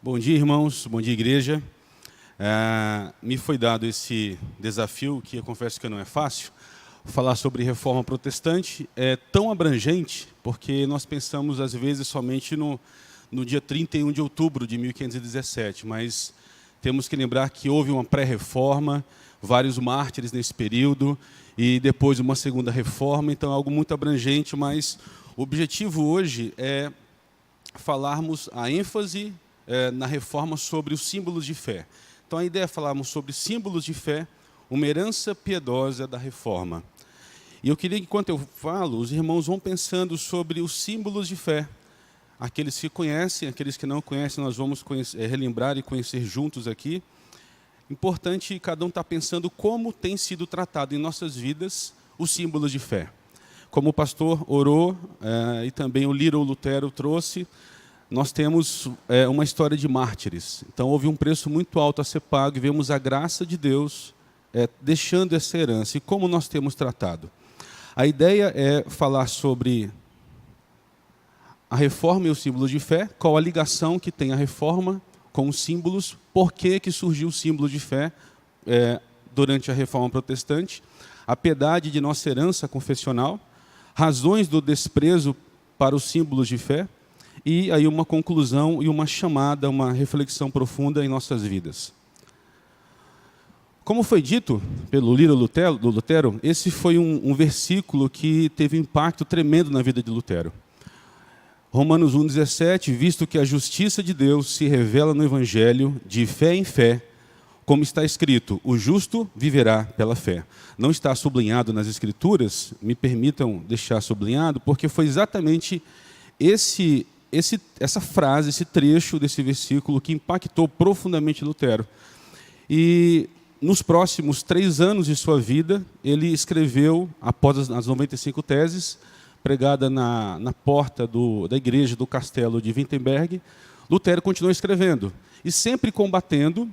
Bom dia, irmãos. Bom dia, igreja. Me foi dado esse desafio, que eu confesso que não é fácil. Falar sobre reforma protestante é tão abrangente, porque nós pensamos, às vezes, somente no dia 31 de outubro de 1517, mas temos que lembrar que houve uma pré-reforma, vários mártires nesse período, e depois uma segunda reforma, então é algo muito abrangente, mas o objetivo hoje é falarmos a ênfase na reforma sobre os símbolos de fé. Então a ideia é falarmos sobre símbolos de fé, uma herança piedosa da reforma. E eu queria que, enquanto eu falo, os irmãos vão pensando sobre os símbolos de fé. Aqueles que conhecem, aqueles que não conhecem, nós vamos relembrar e conhecer juntos aqui. Importante cada um estar pensando como tem sido tratado em nossas vidas os símbolos de fé. Como o pastor orou e também o Little Lutero trouxe, nós temos uma história de mártires. Então houve um preço muito alto a ser pago e vemos a graça de Deus deixando essa herança. E como nós temos tratado? A ideia é falar sobre a reforma e os símbolos de fé, qual a ligação que tem a reforma com os símbolos, por que surgiu o símbolo de fé durante a reforma protestante, a piedade de nossa herança confessional, razões do desprezo para os símbolos de fé, e aí uma conclusão e uma chamada, uma reflexão profunda em nossas vidas. Como foi dito pelo Little Lutero, esse foi um versículo que teve um impacto tremendo na vida de Lutero. Romanos 1,17, visto que a justiça de Deus se revela no Evangelho de fé em fé, como está escrito, o justo viverá pela fé. Não está sublinhado nas Escrituras, me permitam deixar sublinhado, porque foi exatamente essa frase, esse trecho desse versículo que impactou profundamente Lutero. E nos próximos 3 anos de sua vida, ele escreveu, após as 95 teses, pregada na porta da igreja do castelo de Wittenberg, Lutero continuou escrevendo, e sempre combatendo,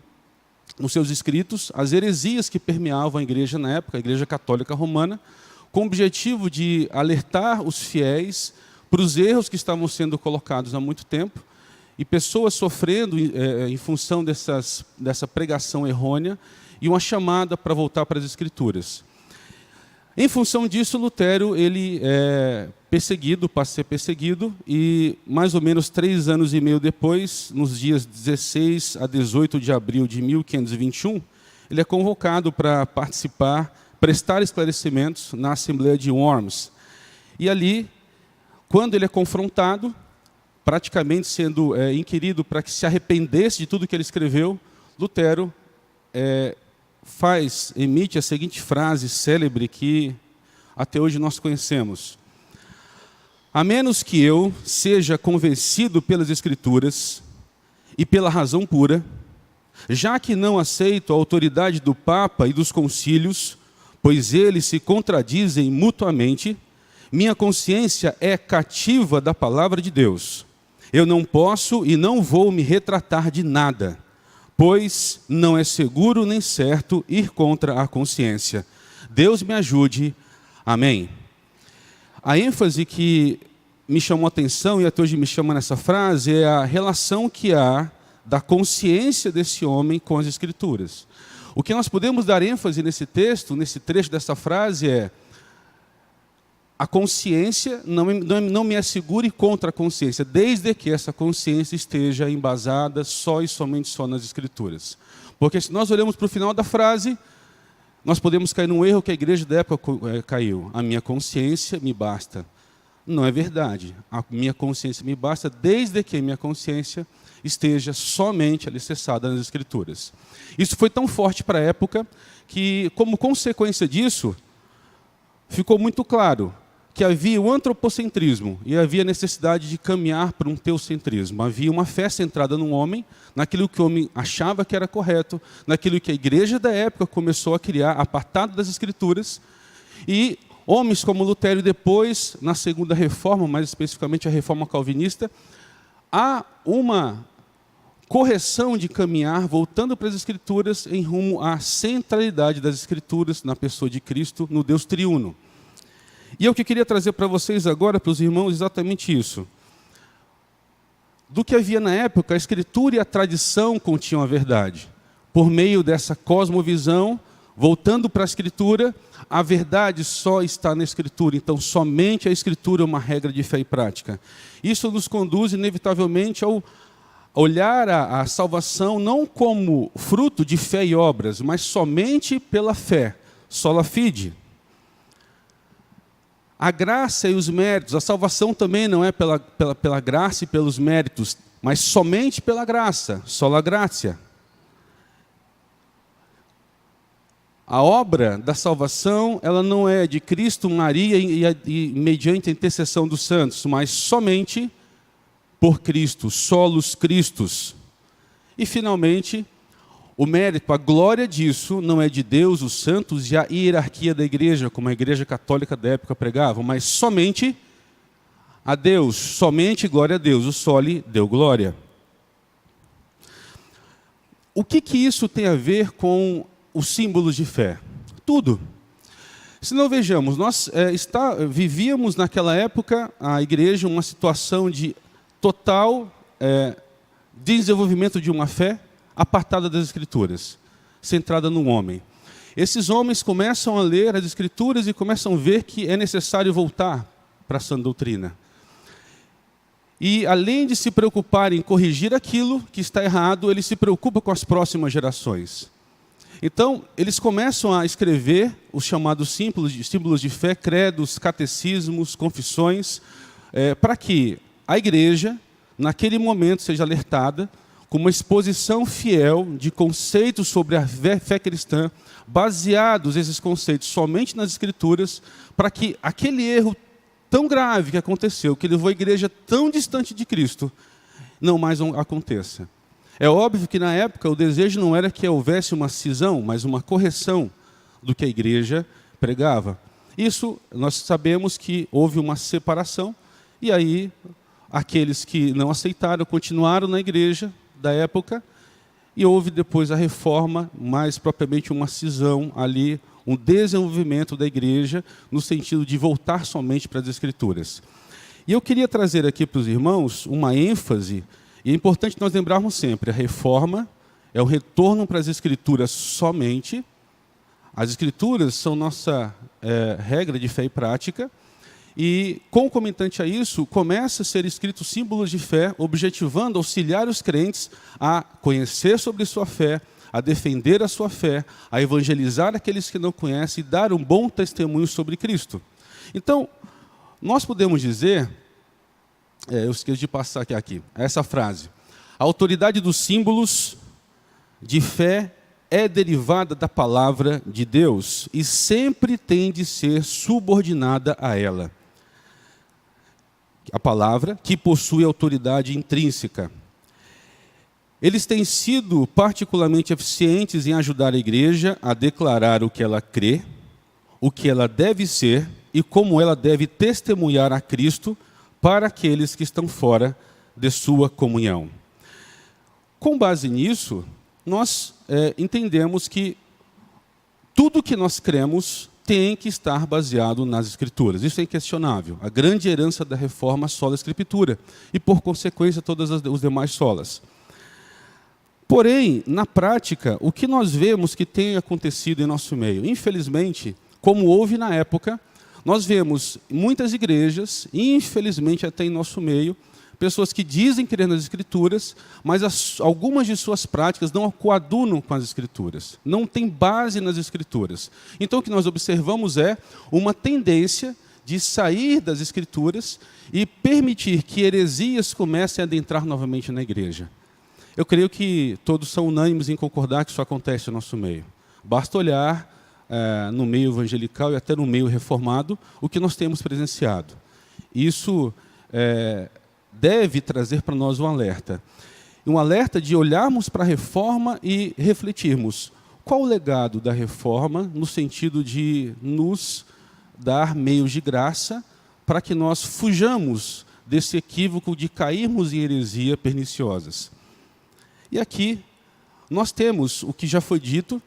nos seus escritos, as heresias que permeavam a igreja na época, a Igreja Católica Romana, com o objetivo de alertar os fiéis para os erros que estavam sendo colocados há muito tempo, e pessoas sofrendo em função dessa pregação errônea, e uma chamada para voltar para as Escrituras. Em função disso, Lutero ele passa a ser perseguido, e mais ou menos 3 anos e meio depois, nos dias 16 a 18 de abril de 1521, ele é convocado para prestar esclarecimentos na Assembleia de Worms. E ali, quando ele é confrontado, praticamente sendo inquirido para que se arrependesse de tudo que ele escreveu, Lutero emite a seguinte frase célebre que até hoje nós conhecemos: a menos que eu seja convencido pelas Escrituras e pela razão pura, já que não aceito a autoridade do Papa e dos concílios, pois eles se contradizem mutuamente, minha consciência é cativa da palavra de Deus. Eu não posso e não vou me retratar de nada, pois não é seguro nem certo ir contra a consciência. Deus me ajude. Amém. A ênfase que me chamou a atenção, e até hoje me chama nessa frase, é a relação que há da consciência desse homem com as Escrituras. O que nós podemos dar ênfase nesse texto, nesse trecho dessa frase é: a consciência não me assegure contra a consciência, desde que essa consciência esteja embasada só e somente nas Escrituras. Porque se nós olhamos para o final da frase, nós podemos cair num erro que a igreja da época caiu. A minha consciência me basta. Não é verdade. A minha consciência me basta desde que a minha consciência esteja somente alicerçada nas Escrituras. Isso foi tão forte para a época que, como consequência disso, ficou muito claro que havia o antropocentrismo e havia a necessidade de caminhar para um teocentrismo. Havia uma fé centrada no homem, naquilo que o homem achava que era correto, naquilo que a igreja da época começou a criar, apartado das Escrituras, e homens como Lutero e depois, na segunda reforma, mais especificamente a reforma calvinista, há uma correção de caminhar, voltando para as Escrituras, em rumo à centralidade das Escrituras na pessoa de Cristo, no Deus triuno. E eu que queria trazer para vocês agora, para os irmãos, exatamente isso. do que havia na época, a Escritura e a tradição continham a verdade. Por meio dessa cosmovisão, voltando para a Escritura, a verdade só está na Escritura. Então, somente a Escritura é uma regra de fé e prática. Isso nos conduz, inevitavelmente, ao olhar a salvação não como fruto de fé e obras, mas somente pela fé, sola fide. A graça e os méritos, a salvação também não é pela graça e pelos méritos, mas somente pela graça, sola gratia. A obra da salvação, ela não é de Cristo, Maria e mediante a intercessão dos santos, mas somente por Cristo, solos Christus. E, finalmente, o mérito, a glória disso não é de Deus, os santos e a hierarquia da igreja, como a igreja católica da época pregava, mas somente a Deus, somente glória a Deus, o soli deu glória. O que isso tem a ver com os símbolos de fé? Tudo. Se não vejamos, nós vivíamos naquela época, a igreja, uma situação de total desenvolvimento de uma fé apartada das Escrituras, centrada no homem. Esses homens começam a ler as Escrituras e começam a ver que é necessário voltar para a sã doutrina. E, além de se preocupar em corrigir aquilo que está errado, eles se preocupam com as próximas gerações. Então, eles começam a escrever os chamados símbolos de fé, credos, catecismos, confissões, para que a igreja, naquele momento, seja alertada com uma exposição fiel de conceitos sobre a fé cristã, baseados esses conceitos somente nas Escrituras, para que aquele erro tão grave que aconteceu, que levou a igreja tão distante de Cristo, não mais aconteça. É óbvio que na época o desejo não era que houvesse uma cisão, mas uma correção do que a igreja pregava. Isso nós sabemos que houve uma separação, e aí aqueles que não aceitaram continuaram na igreja da época, e houve depois a reforma, mais propriamente uma cisão ali, um desenvolvimento da igreja, no sentido de voltar somente para as Escrituras. E eu queria trazer aqui para os irmãos uma ênfase, e é importante nós lembrarmos sempre, a reforma é o retorno para as Escrituras somente. As Escrituras são nossa regra de fé e prática, e, concomitante a isso, começa a ser escritos símbolos de fé, objetivando auxiliar os crentes a conhecer sobre sua fé, a defender a sua fé, a evangelizar aqueles que não conhecem e dar um bom testemunho sobre Cristo. Então, nós podemos dizer, eu esqueci de passar aqui, essa frase: a autoridade dos símbolos de fé é derivada da palavra de Deus e sempre tem de ser subordinada a ela. A palavra que possui autoridade intrínseca. Eles têm sido particularmente eficientes em ajudar a igreja a declarar o que ela crê, o que ela deve ser e como ela deve testemunhar a Cristo para aqueles que estão fora de sua comunhão. Com base nisso, nós entendemos que tudo que nós cremos tem que estar baseado nas Escrituras. Isso é inquestionável. A grande herança da reforma sola Escritura e, por consequência, todas os demais solas. Porém, na prática, o que nós vemos que tem acontecido em nosso meio? Infelizmente, como houve na época, nós vemos muitas igrejas, infelizmente até em nosso meio, pessoas que dizem crer nas Escrituras, mas algumas de suas práticas não coadunam com as Escrituras, não tem base nas Escrituras. Então, o que nós observamos é uma tendência de sair das Escrituras e permitir que heresias comecem a adentrar novamente na igreja. Eu creio que todos são unânimes em concordar que isso acontece no nosso meio. Basta olhar no meio evangelical e até no meio reformado o que nós temos presenciado. Isso deve trazer para nós um alerta de olharmos para a reforma e refletirmos qual o legado da reforma no sentido de nos dar meios de graça para que nós fujamos desse equívoco de cairmos em heresia perniciosas. E aqui nós temos o que já foi dito: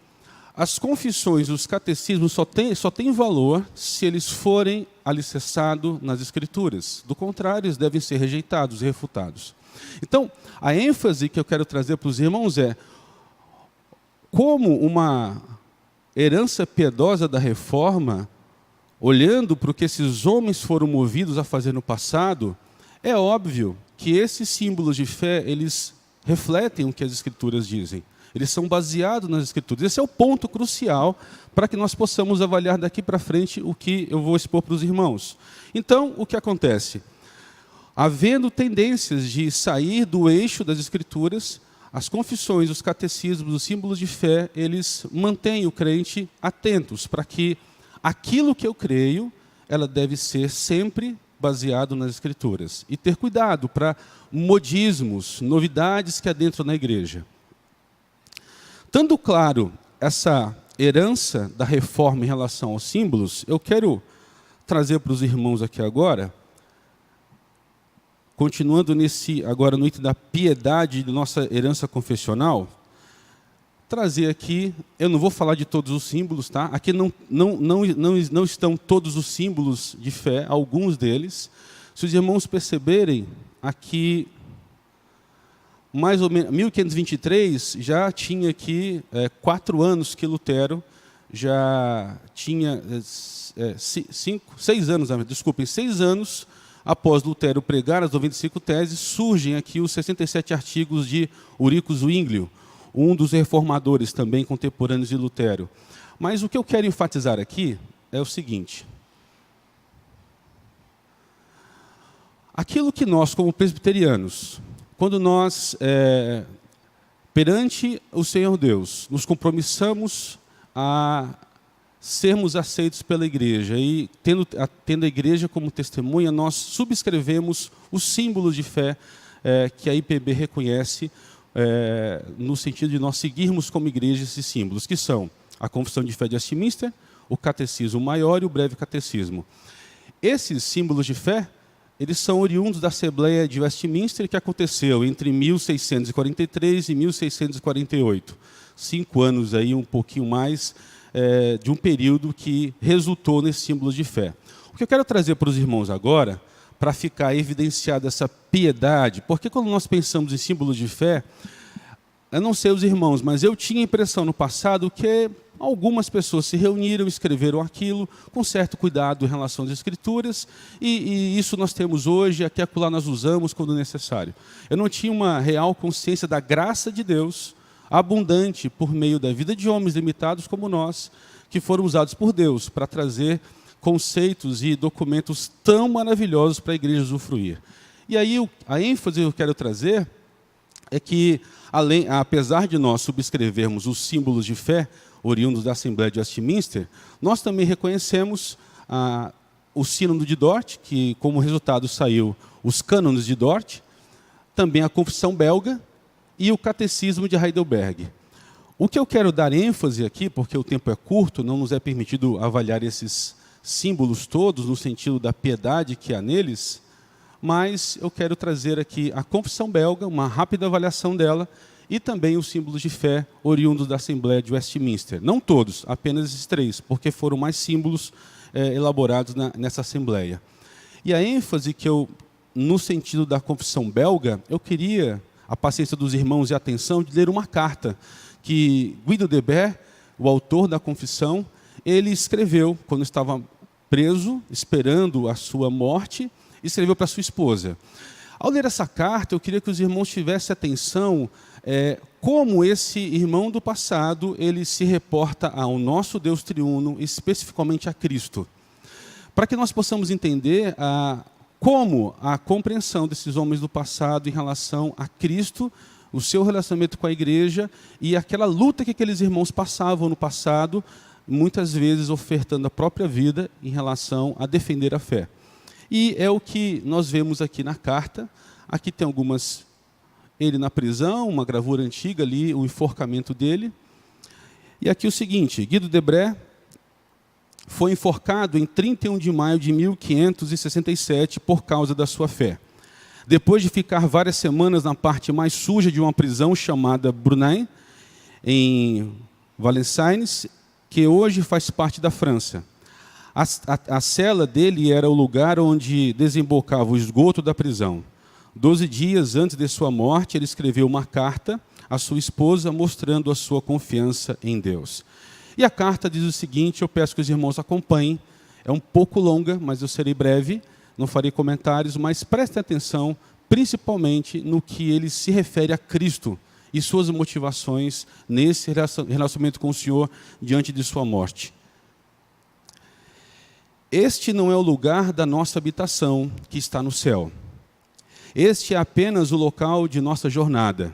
as confissões, os catecismos só têm valor se eles forem alicerçados nas Escrituras. Do contrário, eles devem ser rejeitados e refutados. Então, a ênfase que eu quero trazer para os irmãos é como uma herança piedosa da reforma, olhando para o que esses homens foram movidos a fazer no passado, é óbvio que esses símbolos de fé, eles refletem o que as Escrituras dizem. Eles são baseados nas Escrituras. Esse é o ponto crucial para que nós possamos avaliar daqui para frente o que eu vou expor para os irmãos. Então, o que acontece? Havendo tendências de sair do eixo das Escrituras, as confissões, os catecismos, os símbolos de fé, eles mantêm o crente atentos para que aquilo que eu creio, ela deve ser sempre baseado nas Escrituras. E ter cuidado para modismos, novidades que adentram na igreja. Estando claro essa herança da reforma em relação aos símbolos, eu quero trazer para os irmãos aqui agora, continuando agora no item da piedade de nossa herança confessional, trazer aqui, eu não vou falar de todos os símbolos, tá? Aqui não estão todos os símbolos de fé, alguns deles. Se os irmãos perceberem, aqui, mais ou menos, 1523, já tinha aqui 4 anos que Lutero já tinha, 6 anos após Lutero pregar as 95 teses, surgem aqui os 67 artigos de Ulrico Zwinglio, um dos reformadores também contemporâneos de Lutero. Mas o que eu quero enfatizar aqui é o seguinte. Aquilo que nós, como presbiterianos, quando nós, perante o Senhor Deus, nos compromissamos a sermos aceitos pela igreja e tendo a igreja como testemunha, nós subscrevemos os símbolos de fé que a IPB reconhece, no sentido de nós seguirmos como igreja esses símbolos, que são a Confissão de Fé de Westminster, o Catecismo Maior e o Breve Catecismo. Esses símbolos de fé, eles são oriundos da Assembleia de Westminster, que aconteceu entre 1643 e 1648. 5 anos, aí, um pouquinho mais, de um período que resultou nesses símbolos de fé. O que eu quero trazer para os irmãos agora, para ficar evidenciada essa piedade, porque quando nós pensamos em símbolos de fé, eu não sei os irmãos, mas eu tinha a impressão no passado que algumas pessoas se reuniram, escreveram aquilo com certo cuidado em relação às Escrituras, e isso nós temos hoje, aqui e acolá nós usamos quando necessário. Eu não tinha uma real consciência da graça de Deus, abundante por meio da vida de homens limitados como nós, que foram usados por Deus para trazer conceitos e documentos tão maravilhosos para a igreja usufruir. E aí a ênfase que eu quero trazer é que, apesar de nós subscrevermos os símbolos de fé oriundos da Assembleia de Westminster, nós também reconhecemos o Sínodo de Dort, que como resultado saiu os cânones de Dort, também a Confissão Belga e o Catecismo de Heidelberg. O que eu quero dar ênfase aqui, porque o tempo é curto, não nos é permitido avaliar esses símbolos todos, no sentido da piedade que há neles, mas eu quero trazer aqui a Confissão Belga, uma rápida avaliação dela, e também os símbolos de fé oriundos da Assembleia de Westminster. Não todos, apenas esses 3, porque foram mais símbolos elaborados nessa Assembleia. E a ênfase que eu, no sentido da Confissão Belga, eu queria a paciência dos irmãos e a atenção de ler uma carta que Guido de Bert, o autor da Confissão, ele escreveu quando estava preso, esperando a sua morte, escreveu para sua esposa. Ao ler essa carta, eu queria que os irmãos tivessem atenção como esse irmão do passado, ele se reporta ao nosso Deus triuno, especificamente a Cristo. Para que nós possamos entender como a compreensão desses homens do passado em relação a Cristo, o seu relacionamento com a igreja e aquela luta que aqueles irmãos passavam no passado, muitas vezes ofertando a própria vida em relação a defender a fé. E é o que nós vemos aqui na carta. Aqui tem ele na prisão, uma gravura antiga ali, o enforcamento dele. E aqui o seguinte, Guido de Bert foi enforcado em 31 de maio de 1567 por causa da sua fé. Depois de ficar várias semanas na parte mais suja de uma prisão chamada Brunain, em Valenciennes, que hoje faz parte da França. A cela dele era o lugar onde desembocava o esgoto da prisão. 12 dias antes de sua morte, ele escreveu uma carta à sua esposa, mostrando a sua confiança em Deus. E a carta diz o seguinte, eu peço que os irmãos acompanhem, é um pouco longa, mas eu serei breve, não farei comentários, mas prestem atenção, principalmente no que ele se refere a Cristo e suas motivações nesse relacionamento com o Senhor diante de sua morte. Este não é o lugar da nossa habitação, que está no céu. Este é apenas o local de nossa jornada.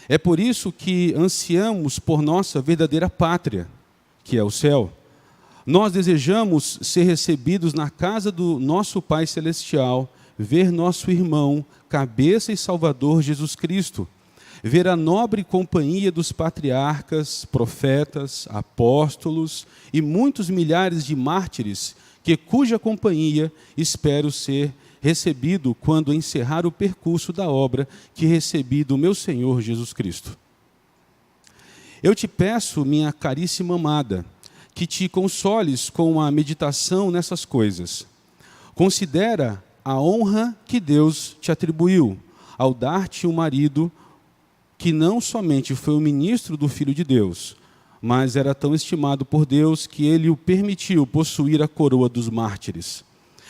É por isso que ansiamos por nossa verdadeira pátria, que é o céu. Nós desejamos ser recebidos na casa do nosso Pai Celestial, ver nosso irmão, cabeça e Salvador Jesus Cristo, ver a nobre companhia dos patriarcas, profetas, apóstolos e muitos milhares de mártires, cuja companhia espero ser recebido quando encerrar o percurso da obra que recebi do meu Senhor Jesus Cristo. Eu te peço, minha caríssima amada, que te consoles com a meditação nessas coisas. Considera a honra que Deus te atribuiu ao dar-te um marido que não somente foi o ministro do Filho de Deus, mas era tão estimado por Deus que ele o permitiu possuir a coroa dos mártires.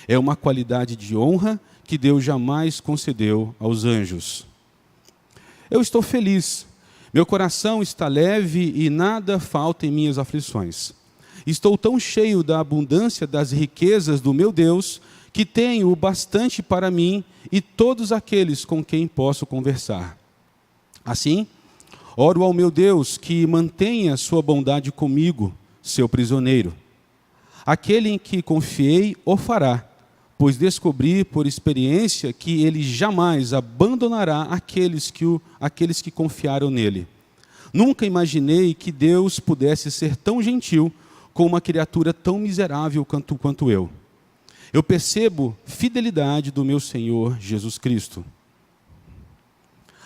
É uma qualidade de honra que Deus jamais concedeu aos anjos. Eu estou feliz, meu coração está leve e nada falta em minhas aflições. Estou tão cheio da abundância das riquezas do meu Deus, que tenho o bastante para mim e todos aqueles com quem posso conversar. Assim, oro ao meu Deus que mantenha sua bondade comigo, seu prisioneiro. Aquele em que confiei o fará, pois descobri por experiência que ele jamais abandonará aqueles que confiaram nele. Nunca imaginei que Deus pudesse ser tão gentil com uma criatura tão miserável quanto eu. Eu percebo fidelidade do meu Senhor Jesus Cristo.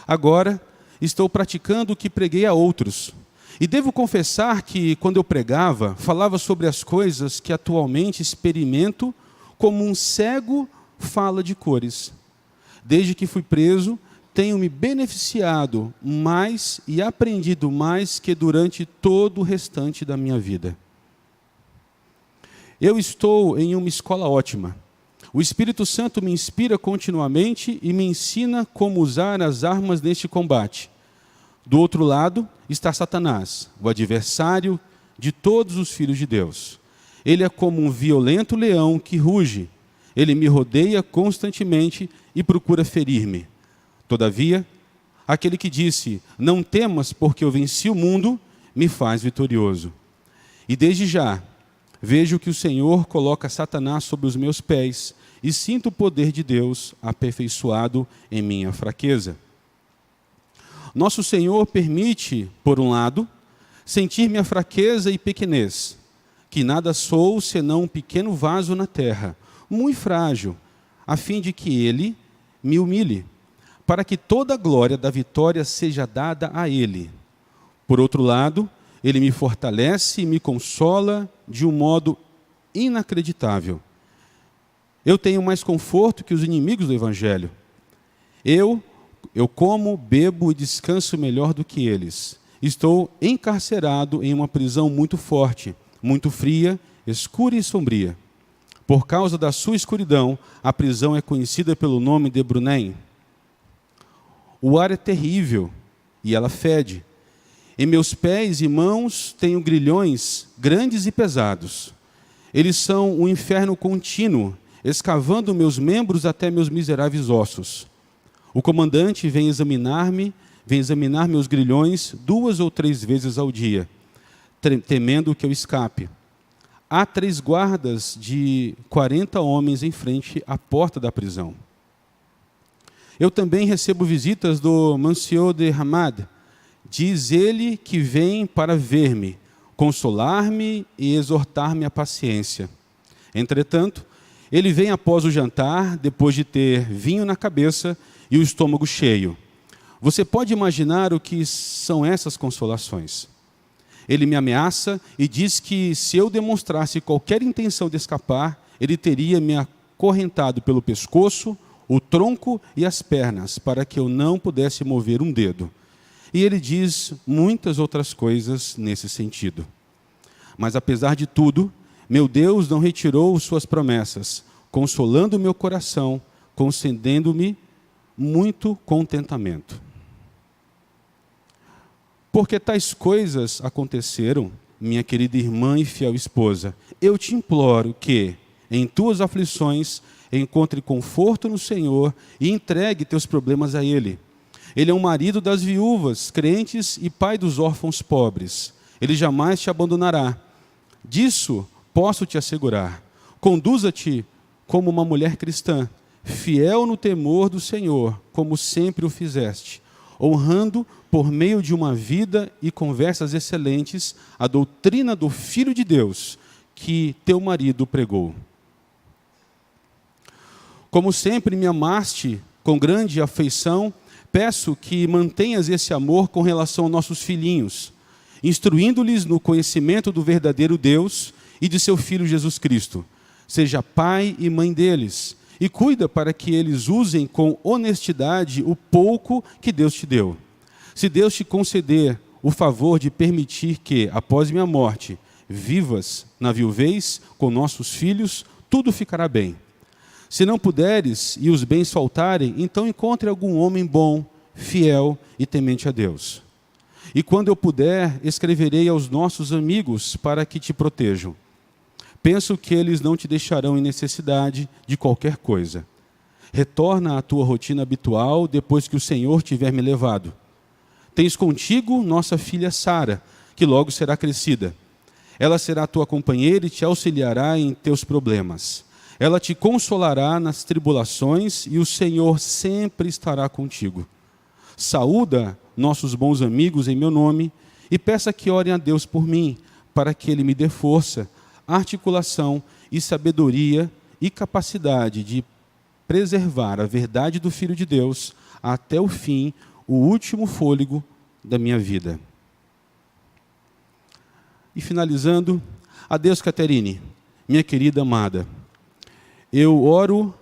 Agora, estou praticando o que preguei a outros. E devo confessar que, quando eu pregava, falava sobre as coisas que atualmente experimento como um cego fala de cores. Desde que fui preso, tenho me beneficiado mais e aprendido mais que durante todo o restante da minha vida. Eu estou em uma escola ótima. O Espírito Santo me inspira continuamente e me ensina como usar as armas neste combate. Do outro lado está Satanás, o adversário de todos os filhos de Deus. Ele é como um violento leão que ruge. Ele me rodeia constantemente e procura ferir-me. Todavia, aquele que disse, não temas porque eu venci o mundo, me faz vitorioso. E desde já, vejo que o Senhor coloca Satanás sob os meus pés e sinto o poder de Deus aperfeiçoado em minha fraqueza. Nosso Senhor permite, por um lado, sentir minha fraqueza e pequenez, que nada sou senão um pequeno vaso na terra, muito frágil, a fim de que Ele me humilhe, para que toda a glória da vitória seja dada a Ele. Por outro lado, Ele me fortalece e me consola de um modo inacreditável. Eu tenho mais conforto que os inimigos do Evangelho. Eu como, bebo e descanso melhor do que eles. Estou encarcerado em uma prisão muito forte, muito fria, escura e sombria. Por causa da sua escuridão, a prisão é conhecida pelo nome de Brunem. O ar é terrível e ela fede. Em meus pés e mãos tenho grilhões grandes e pesados. Eles são um inferno contínuo, escavando meus membros até meus miseráveis ossos. O comandante vem examinar meus grilhões 2 ou 3 vezes ao dia, temendo que eu escape. Há 3 guardas de 40 homens em frente à porta da prisão. Eu também recebo visitas do Monsieur de Hamad. Diz ele que vem para ver-me, consolar-me e exortar-me à paciência. Entretanto, ele vem após o jantar, depois de ter vinho na cabeça e o estômago cheio. Você pode imaginar o que são essas consolações. Ele me ameaça e diz que se eu demonstrasse qualquer intenção de escapar, ele teria me acorrentado pelo pescoço, o tronco e as pernas, para que eu não pudesse mover um dedo. E ele diz muitas outras coisas nesse sentido. Mas apesar de tudo, meu Deus não retirou suas promessas, consolando meu coração, concedendo-me muito contentamento. Porque tais coisas aconteceram, minha querida irmã e fiel esposa, eu te imploro que, em tuas aflições, encontre conforto no Senhor e entregue teus problemas a Ele. Ele é um marido das viúvas, crentes e pai dos órfãos pobres. Ele jamais te abandonará. Disso posso te assegurar. Conduza-te como uma mulher cristã, fiel no temor do Senhor, como sempre o fizeste, honrando por meio de uma vida e conversas excelentes a doutrina do Filho de Deus, que teu marido pregou. Como sempre me amaste com grande afeição, peço que mantenhas esse amor com relação aos nossos filhinhos, instruindo-lhes no conhecimento do verdadeiro Deus e de seu Filho Jesus Cristo. Seja pai e mãe deles, e cuida para que eles usem com honestidade o pouco que Deus te deu. Se Deus te conceder o favor de permitir que, após minha morte, vivas na viuvez com nossos filhos, tudo ficará bem. Se não puderes e os bens faltarem, então encontre algum homem bom, fiel e temente a Deus. E quando eu puder, escreverei aos nossos amigos para que te protejam. Penso que eles não te deixarão em necessidade de qualquer coisa. Retorna à tua rotina habitual depois que o Senhor tiver me levado. Tens contigo nossa filha Sara, que logo será crescida. Ela será tua companheira e te auxiliará em teus problemas. Ela te consolará nas tribulações e o Senhor sempre estará contigo. Saúda nossos bons amigos em meu nome e peça que orem a Deus por mim, para que Ele me dê força, articulação e sabedoria e capacidade de preservar a verdade do Filho de Deus até o fim, o último fôlego da minha vida. E finalizando, adeus, Caterine, minha querida amada. Eu oro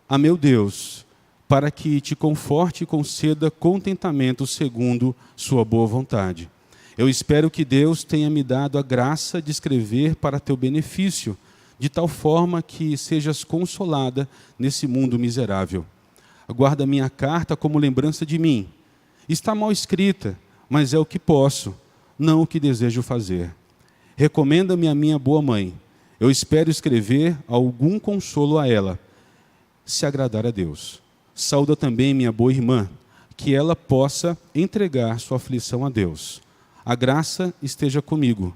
a meu Deus para que te conforte e conceda contentamento segundo sua boa vontade. Eu espero que Deus tenha me dado a graça de escrever para teu benefício, de tal forma que sejas consolada nesse mundo miserável. Guarda minha carta como lembrança de mim. Está mal escrita, mas é o que posso, não o que desejo fazer. Recomenda-me a minha boa mãe. Eu espero escrever algum consolo a ela, se agradar a Deus. Saúda também minha boa irmã, que ela possa entregar sua aflição a Deus. A graça esteja comigo.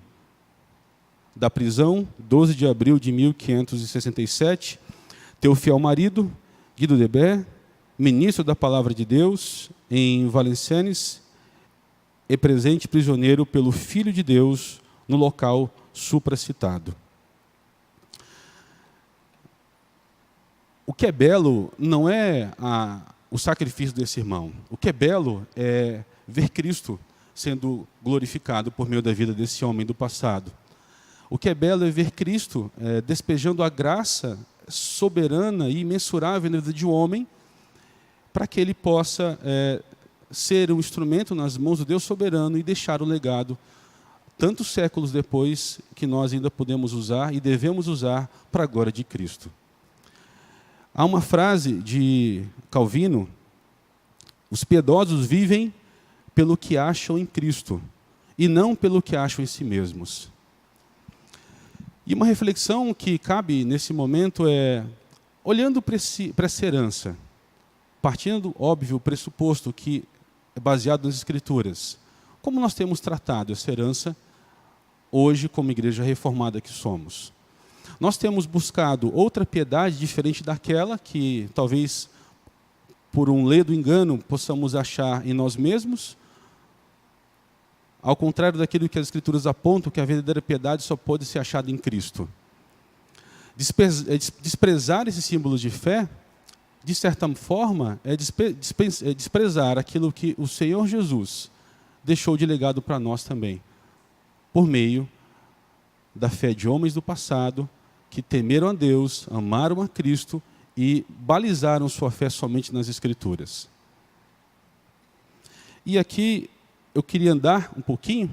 Da prisão, 12 de abril de 1567, teu fiel marido, Guido Debé, ministro da Palavra de Deus, em Valenciennes, e presente prisioneiro pelo Filho de Deus no local supracitado. O que é belo não é o sacrifício desse irmão. O que é belo é ver Cristo sendo glorificado por meio da vida desse homem do passado. O que é belo é ver Cristo despejando a graça soberana e imensurável na vida de um homem, para que ele possa ser um instrumento nas mãos do Deus soberano e deixar o legado, tantos séculos depois, que nós ainda podemos usar e devemos usar para a glória de Cristo. Há uma frase de Calvino: os piedosos vivem pelo que acham em Cristo e não pelo que acham em si mesmos. E uma reflexão que cabe nesse momento é, olhando para essa herança, partindo, óbvio, o pressuposto que é baseado nas Escrituras, como nós temos tratado essa herança hoje como igreja reformada que somos? Nós temos buscado outra piedade diferente daquela que talvez por um ledo engano possamos achar em nós mesmos, ao contrário daquilo que as Escrituras apontam, que a verdadeira piedade só pode ser achada em Cristo. Desprezar esses símbolos de fé, de certa forma, é desprezar aquilo que o Senhor Jesus deixou de legado para nós também, por meio da fé de homens do passado, que temeram a Deus, amaram a Cristo e balizaram sua fé somente nas Escrituras. E aqui eu queria andar um pouquinho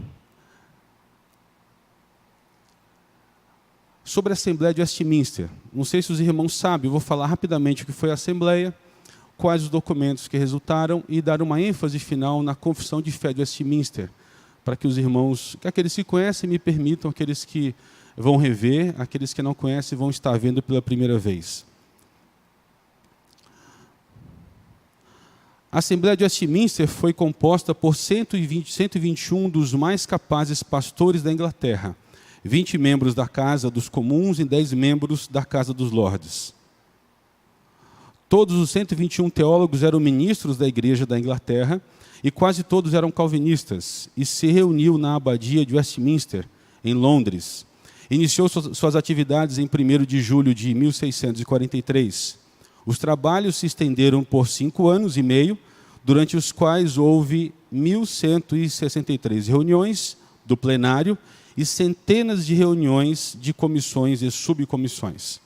sobre a Assembleia de Westminster. Não sei se os irmãos sabem, eu vou falar rapidamente o que foi a Assembleia, quais os documentos que resultaram e dar uma ênfase final na Confissão de Fé de Westminster, para que os irmãos, aqueles que conhecem, me permitam, aqueles que vão rever, aqueles que não conhecem vão estar vendo pela primeira vez. A Assembleia de Westminster foi composta por 121 dos mais capazes pastores da Inglaterra, 20 membros da Casa dos Comuns e 10 membros da Casa dos Lordes. Todos os 121 teólogos eram ministros da Igreja da Inglaterra e quase todos eram calvinistas, e se reuniu na Abadia de Westminster, em Londres. Iniciou suas atividades em 1º de julho de 1643. Os trabalhos se estenderam por 5 anos e meio, durante os quais houve 1.163 reuniões do plenário e centenas de reuniões de comissões e subcomissões.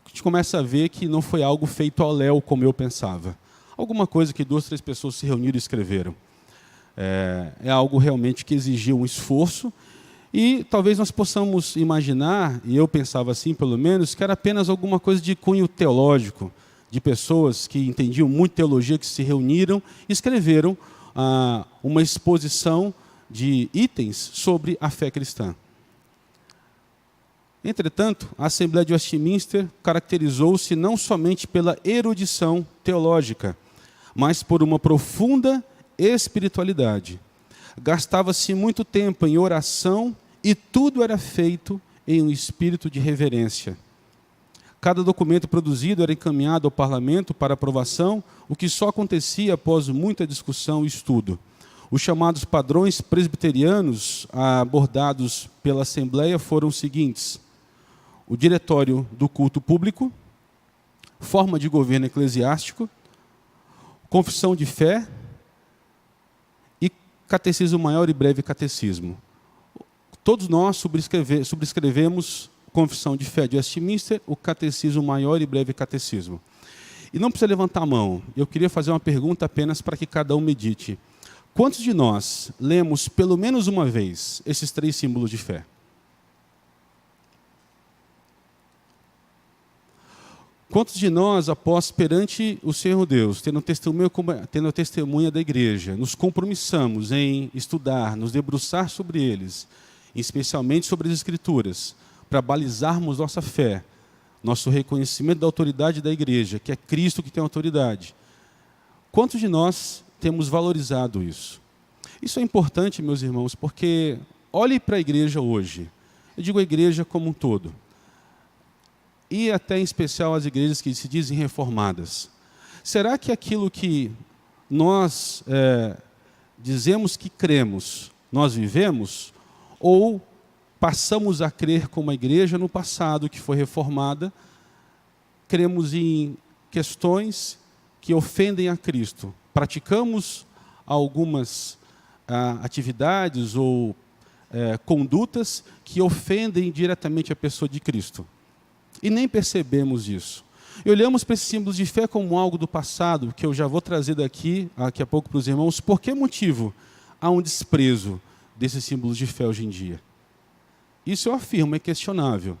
A gente começa a ver que não foi algo feito ao léu, como eu pensava. Alguma coisa que 2, 3 pessoas se reuniram e escreveram. É algo realmente que exigiu um esforço, e talvez nós possamos imaginar, e eu pensava assim pelo menos, que era apenas alguma coisa de cunho teológico, de pessoas que entendiam muito teologia, que se reuniram e escreveram uma exposição de itens sobre a fé cristã. Entretanto, a Assembleia de Westminster caracterizou-se não somente pela erudição teológica, mas por uma profunda espiritualidade. Gastava-se muito tempo em oração e tudo era feito em um espírito de reverência. Cada documento produzido era encaminhado ao parlamento para aprovação, o que só acontecia após muita discussão e estudo. Os chamados padrões presbiterianos abordados pela Assembleia foram os seguintes: o diretório do culto público, forma de governo eclesiástico, confissão de fé e catecismo maior e breve catecismo. Todos nós subscrevemos Confissão de Fé de Westminster, o Catecismo Maior e Breve Catecismo. E não precisa levantar a mão, eu queria fazer uma pergunta apenas para que cada um medite. Quantos de nós lemos pelo menos uma vez esses 3 símbolos de fé? Quantos de nós, após perante o Senhor Deus, tendo testemunha da igreja, nos compromissamos em estudar, nos debruçar sobre eles, especialmente sobre as Escrituras, para balizarmos nossa fé, nosso reconhecimento da autoridade da igreja, que é Cristo que tem autoridade? Quantos de nós temos valorizado isso? Isso é importante, meus irmãos, porque olhe para a igreja hoje. Eu digo a igreja como um todo. E até em especial as igrejas que se dizem reformadas. Será que aquilo que nós dizemos que cremos, nós vivemos? Ou passamos a crer como a igreja no passado, que foi reformada, cremos em questões que ofendem a Cristo? Praticamos algumas atividades ou condutas que ofendem diretamente a pessoa de Cristo. E nem percebemos isso. E olhamos para esses símbolos de fé como algo do passado, que eu já vou trazer daqui a pouco para os irmãos. Por que motivo há um desprezo desses símbolos de fé hoje em dia? Isso eu afirmo, é questionável.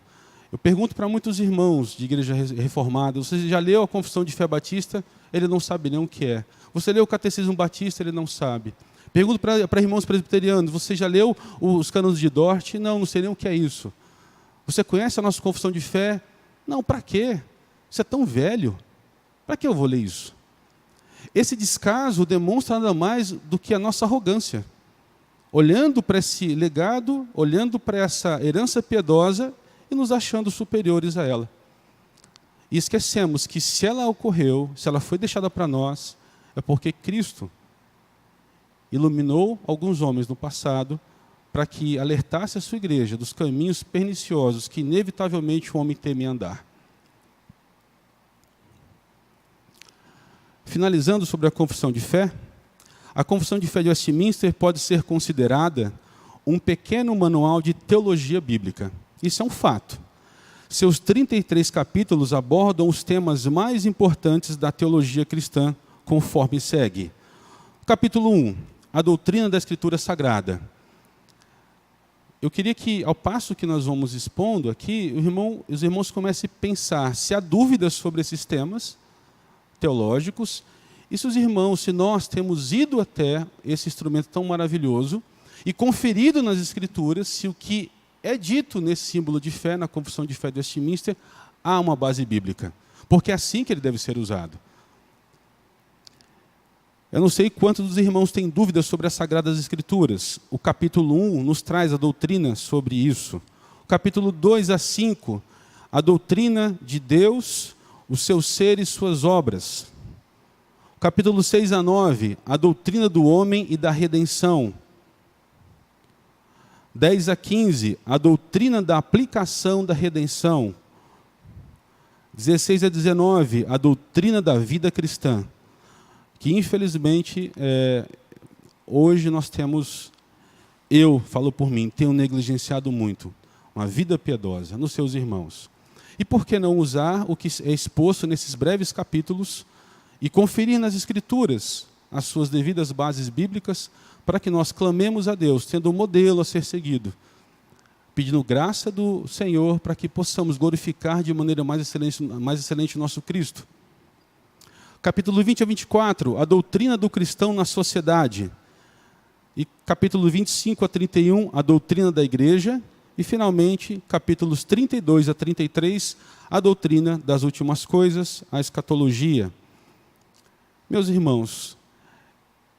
Eu pergunto para muitos irmãos de igreja reformada: você já leu a Confissão de Fé Batista? Ele não sabe nem o que é. Você leu o Catecismo Batista? Ele não sabe. Pergunto para irmãos presbiterianos: você já leu os cânones de Dort? Não sei nem o que é isso. Você conhece a nossa Confissão de Fé? Não, para quê? Isso é tão velho. Para que eu vou ler isso? Esse descaso demonstra nada mais do que a nossa arrogância. Olhando para esse legado, olhando para essa herança piedosa e nos achando superiores a ela. E esquecemos que se ela ocorreu, se ela foi deixada para nós, é porque Cristo iluminou alguns homens no passado para que alertasse a sua igreja dos caminhos perniciosos que inevitavelmente o homem teme andar. Finalizando sobre a confissão de fé, a Confissão de Fé de Westminster pode ser considerada um pequeno manual de teologia bíblica. Isso é um fato. seus 33 capítulos abordam os temas mais importantes da teologia cristã, conforme segue. Capítulo 1, a doutrina da Escritura Sagrada. Eu queria que, ao passo que nós vamos expondo aqui, os irmãos comecem a pensar se há dúvidas sobre esses temas teológicos, e se nós temos ido até esse instrumento tão maravilhoso e conferido nas Escrituras se o que é dito nesse símbolo de fé, na Confissão de Fé de Westminster, há uma base bíblica, porque é assim que ele deve ser usado. Eu não sei quantos dos irmãos têm dúvidas sobre as Sagradas Escrituras. O capítulo 1 nos traz a doutrina sobre isso. O capítulo 2 a 5, a doutrina de Deus, o seu ser e suas obras. O capítulo 6 a 9, a doutrina do homem e da redenção. 10 a 15, a doutrina da aplicação da redenção. 16 a 19, a doutrina da vida cristã. Que infelizmente, hoje nós temos, eu falo por mim, tenho negligenciado muito uma vida piedosa nos seus irmãos. E por que não usar o que é exposto nesses breves capítulos e conferir nas Escrituras as suas devidas bases bíblicas para que nós clamemos a Deus, tendo um modelo a ser seguido, pedindo graça do Senhor para que possamos glorificar de maneira mais excelente o nosso Cristo. Capítulo 20 a 24, a doutrina do cristão na sociedade. E capítulo 25 a 31, a doutrina da igreja. E, finalmente, capítulos 32 a 33, a doutrina das últimas coisas, a escatologia. Meus irmãos,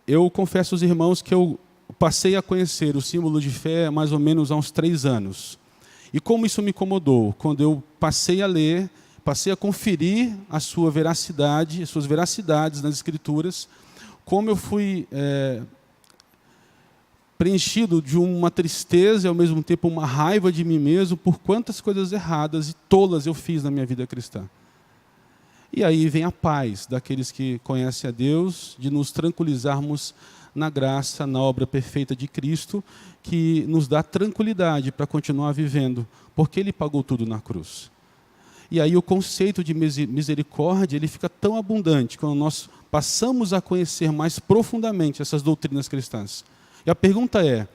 eu confesso aos irmãos que eu passei a conhecer o símbolo de fé mais ou menos há uns 3 anos. E como isso me incomodou, quando eu passei a ler, passei a conferir a sua veracidade, as suas veracidades nas Escrituras, como eu fui preenchido de uma tristeza e, ao mesmo tempo, uma raiva de mim mesmo por quantas coisas erradas e tolas eu fiz na minha vida cristã. E aí vem a paz daqueles que conhecem a Deus, de nos tranquilizarmos na graça, na obra perfeita de Cristo, que nos dá tranquilidade para continuar vivendo, porque Ele pagou tudo na cruz. E aí o conceito de misericórdia ele fica tão abundante quando nós passamos a conhecer mais profundamente essas doutrinas cristãs. E a pergunta é,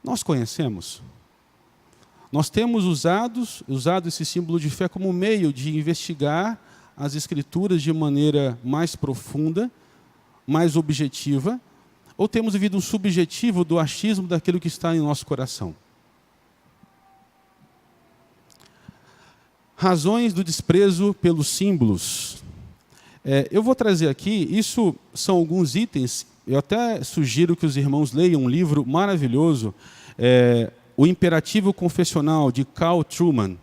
nós conhecemos? Nós temos usado esse símbolo de fé como meio de investigar as Escrituras de maneira mais profunda, mais objetiva, ou temos vivido um subjetivo do achismo daquilo que está em nosso coração? Razões do desprezo pelos símbolos. Eu vou trazer aqui, isso são alguns itens, eu até sugiro que os irmãos leiam um livro maravilhoso, O Imperativo Confessional, de Carl Trueman.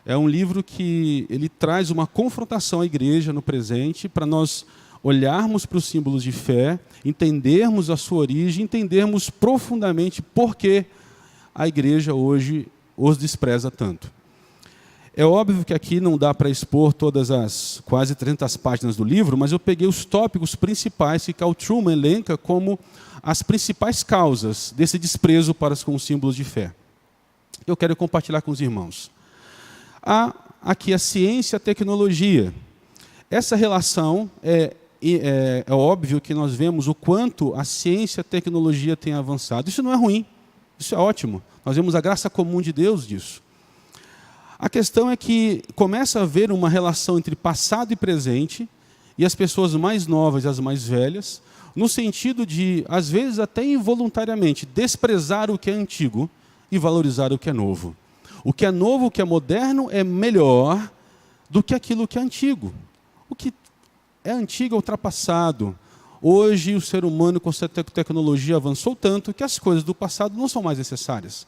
É um livro que ele traz uma confrontação à igreja no presente, para nós olharmos para os símbolos de fé, entendermos a sua origem, entendermos profundamente por que a igreja hoje os despreza tanto. É óbvio que aqui não dá para expor todas as quase 300 páginas do livro, mas eu peguei os tópicos principais que Carl Trueman elenca como as principais causas desse desprezo para com os símbolos de fé. Eu quero compartilhar com os irmãos. Há aqui a ciência e a tecnologia. Essa relação é óbvio que nós vemos o quanto a ciência e a tecnologia têm avançado. Isso não é ruim, isso é ótimo. Nós vemos a graça comum de Deus disso. A questão é que começa a haver uma relação entre passado e presente, e as pessoas mais novas e as mais velhas, no sentido de, às vezes até involuntariamente, desprezar o que é antigo e valorizar o que é novo. O que é novo, o que é moderno, é melhor do que aquilo que é antigo. O que é antigo é ultrapassado. Hoje o ser humano, com a tecnologia, avançou tanto que as coisas do passado não são mais necessárias.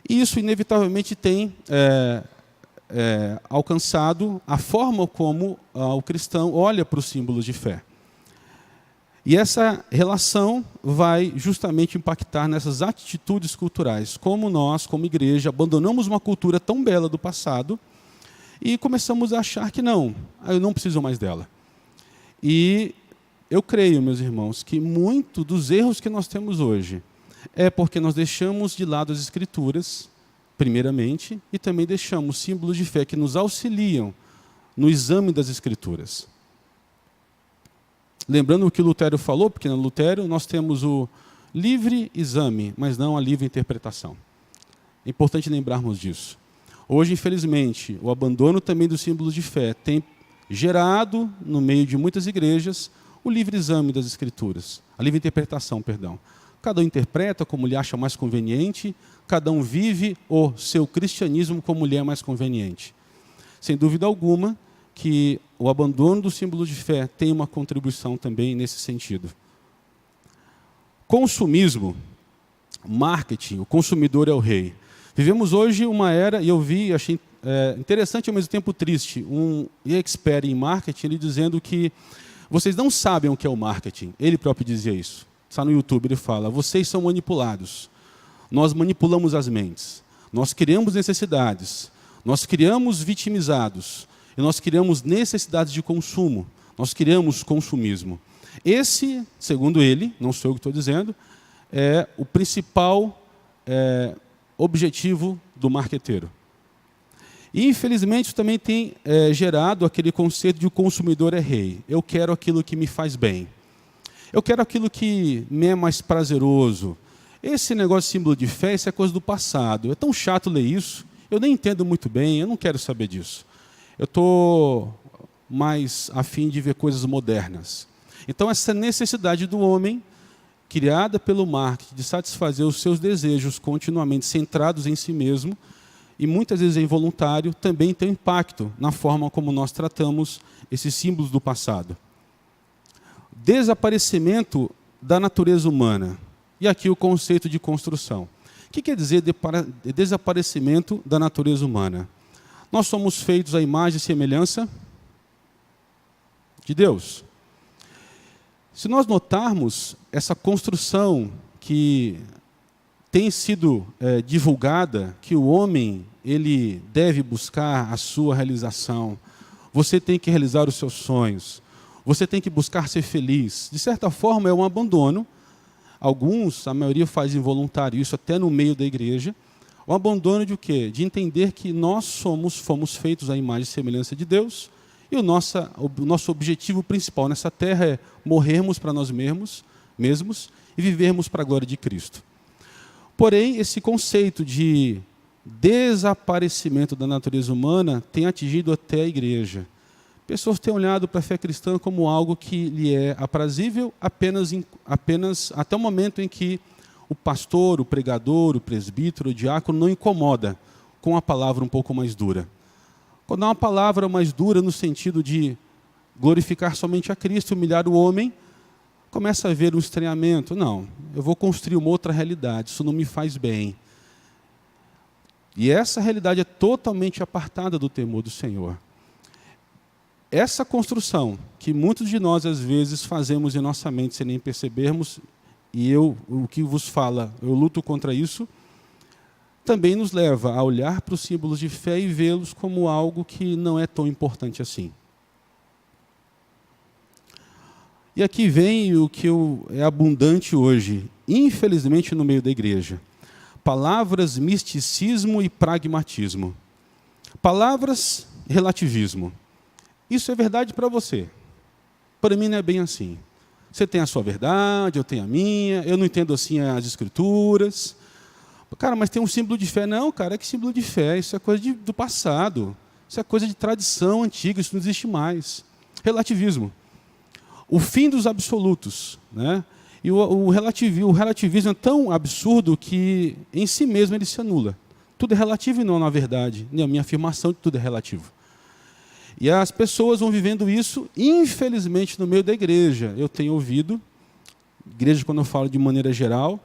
E isso, inevitavelmente, tem alcançado a forma como o cristão olha para os símbolos de fé. E essa relação vai justamente impactar nessas atitudes culturais, como nós, como igreja, abandonamos uma cultura tão bela do passado e começamos a achar que não, eu não preciso mais dela. E eu creio, meus irmãos, que muito dos erros que nós temos hoje é porque nós deixamos de lado as Escrituras, primeiramente, e também deixamos símbolos de fé que nos auxiliam no exame das Escrituras. Lembrando o que Lutero falou, porque no Lutero nós temos o livre exame, mas não a livre interpretação. É importante lembrarmos disso. Hoje, infelizmente, o abandono também dos símbolos de fé tem gerado, no meio de muitas igrejas, o livre exame das Escrituras, a livre interpretação, perdão. Cada um interpreta como lhe acha mais conveniente, cada um vive o seu cristianismo como lhe é mais conveniente. Sem dúvida alguma que o abandono do símbolo de fé tem uma contribuição também nesse sentido. Consumismo, marketing, o consumidor é o rei. Vivemos hoje uma era, e eu vi, achei interessante e ao mesmo tempo triste, um expert em marketing, ele dizendo que vocês não sabem o que é o marketing. Ele próprio dizia isso. Está no YouTube, ele fala, vocês são manipulados. Nós manipulamos as mentes. Nós criamos necessidades. Nós criamos vitimizados. E nós criamos necessidades de consumo. Nós criamos consumismo. Esse, segundo ele, não sou eu que estou dizendo, é o principal objetivo do marqueteiro. E, infelizmente, isso também tem gerado aquele conceito de o consumidor é rei. Eu quero aquilo que me faz bem. Eu quero aquilo que me é mais prazeroso. Esse negócio de símbolo de fé, isso é coisa do passado. É tão chato ler isso. Eu nem entendo muito bem, eu não quero saber disso. Eu estou mais afim de ver coisas modernas. Então, essa necessidade do homem, criada pelo marketing, de satisfazer os seus desejos continuamente centrados em si mesmo, e muitas vezes é involuntário, também tem um impacto na forma como nós tratamos esses símbolos do passado. Desaparecimento da natureza humana. E aqui o conceito de construção. O que quer dizer desaparecimento da natureza humana? Nós somos feitos à imagem e semelhança de Deus. Se nós notarmos essa construção que tem sido divulgada, que o homem ele deve buscar a sua realização, você tem que realizar os seus sonhos, você tem que buscar ser feliz. De certa forma, é um abandono. Alguns, a maioria faz involuntário, isso até no meio da igreja. O abandono de o quê? De entender que nós fomos feitos à imagem e semelhança de Deus, e o nosso objetivo principal nessa terra é morrermos para nós mesmos e vivermos para a glória de Cristo. Porém, esse conceito de desaparecimento da natureza humana tem atingido até a igreja. Pessoas têm olhado para a fé cristã como algo que lhe é aprazível apenas até o momento em que o pastor, o pregador, o presbítero, o diácono não incomoda com a palavra um pouco mais dura. Quando há uma palavra mais dura no sentido de glorificar somente a Cristo, humilhar o homem, começa a haver um estranhamento. Não, eu vou construir uma outra realidade, isso não me faz bem. E essa realidade é totalmente apartada do temor do Senhor. Essa construção que muitos de nós às vezes fazemos em nossa mente sem nem percebermos, e o que vos fala, eu luto contra isso, também nos leva a olhar para os símbolos de fé e vê-los como algo que não é tão importante assim. E aqui vem o que é abundante hoje, infelizmente no meio da igreja. Palavras misticismo e pragmatismo. Palavras relativismo. Isso é verdade para você. Para mim não é bem assim. Você tem a sua verdade, eu tenho a minha, eu não entendo assim as escrituras. Cara, mas tem um símbolo de fé. Não, cara, que símbolo de fé? Isso é coisa do passado. Isso é coisa de tradição antiga, isso não existe mais. Relativismo. O fim dos absolutos, né? E o relativismo é tão absurdo que em si mesmo ele se anula. Tudo é relativo e não na verdade. E a minha afirmação de tudo é relativo. E as pessoas vão vivendo isso, infelizmente, no meio da igreja. Eu tenho ouvido, igreja quando eu falo de maneira geral,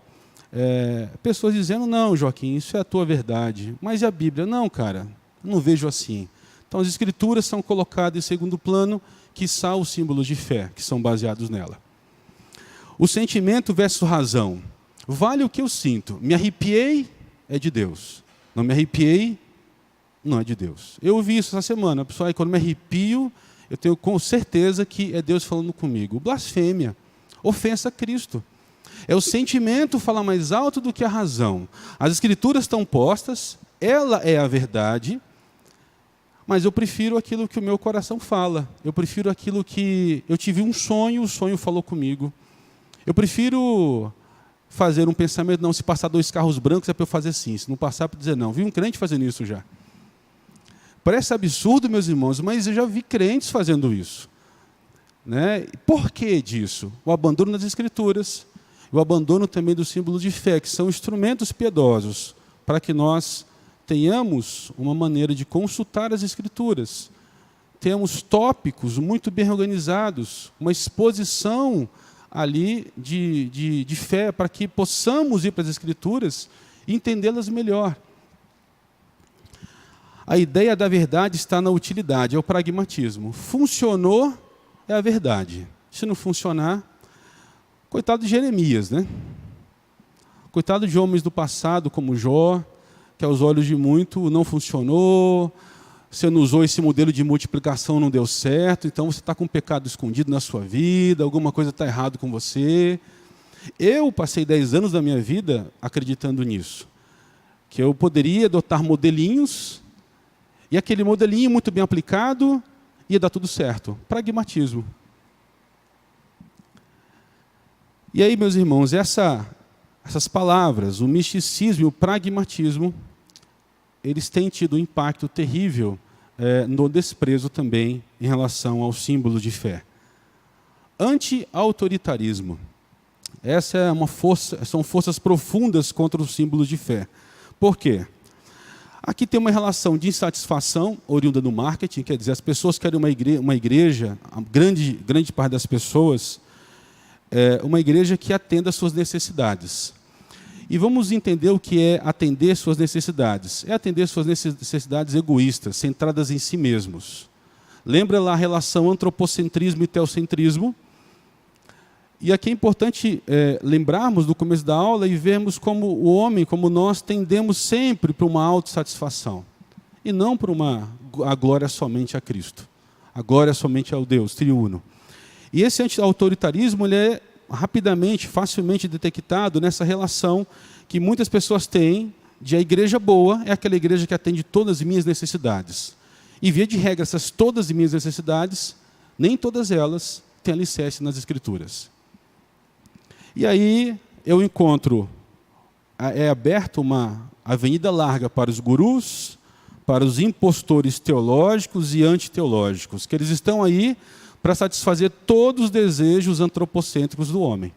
pessoas dizendo, não, Joaquim, isso é a tua verdade. Mas e a Bíblia? Não, cara, não vejo assim. Então as escrituras são colocadas em segundo plano, quiçá os símbolos de fé, que são baseados nela. O sentimento versus razão. Vale o que eu sinto. Me arrepiei, é de Deus. Não me arrepiei, não é de Deus. Eu ouvi isso essa semana. Pessoal, quando me arrepio, eu tenho com certeza que é Deus falando comigo. Blasfêmia, ofensa a Cristo. É o sentimento falar mais alto do que a razão. As escrituras estão postas, ela é a verdade, mas eu prefiro aquilo que o meu coração fala. Eu prefiro aquilo que eu tive um sonho, o sonho falou comigo. Eu prefiro fazer um pensamento, não, se passar 2 carros brancos é para eu fazer sim, se não passar para dizer não. Vi um crente fazendo isso já. Parece absurdo, meus irmãos, mas eu já vi crentes fazendo isso. Né? Por que disso? O abandono das Escrituras, o abandono também dos símbolos de fé, que são instrumentos piedosos, para que nós tenhamos uma maneira de consultar as Escrituras. Temos tópicos muito bem organizados, uma exposição ali de fé, para que possamos ir para as Escrituras e entendê-las melhor. A ideia da verdade está na utilidade, é o pragmatismo. Funcionou, é a verdade. Se não funcionar, coitado de Jeremias, né? Coitado de homens do passado, como Jó, que aos olhos de muito não funcionou, você não usou esse modelo de multiplicação, não deu certo, então você está com um pecado escondido na sua vida, alguma coisa está errada com você. Eu passei 10 anos da minha vida acreditando nisso, que eu poderia adotar modelinhos, e aquele modelinho muito bem aplicado ia dar tudo certo. Pragmatismo. E aí, meus irmãos, essas palavras, o misticismo e o pragmatismo, eles têm tido um impacto terrível no desprezo também em relação aos símbolos de fé. Anti-autoritarismo. Essa é são forças profundas contra os símbolos de fé. Por quê? Aqui tem uma relação de insatisfação oriunda do marketing, quer dizer, as pessoas querem uma igreja, a grande parte das pessoas, uma igreja que atenda às suas necessidades. E vamos entender o que é atender suas necessidades. É atender suas necessidades egoístas, centradas em si mesmos. Lembra lá a relação antropocentrismo e teocentrismo? E aqui é importante lembrarmos do começo da aula e vermos como o homem, como nós, tendemos sempre para uma autossatisfação. E não para a glória somente a Cristo. A glória somente ao Deus triuno. E esse anti-autoritarismo ele é rapidamente, facilmente detectado nessa relação que muitas pessoas têm de a igreja boa é aquela igreja que atende todas as minhas necessidades. E via de regra, todas as minhas necessidades, nem todas elas têm alicerce nas Escrituras. E aí eu encontro, é aberta uma avenida larga para os gurus, para os impostores teológicos e antiteológicos, que eles estão aí para satisfazer todos os desejos antropocêntricos do homem.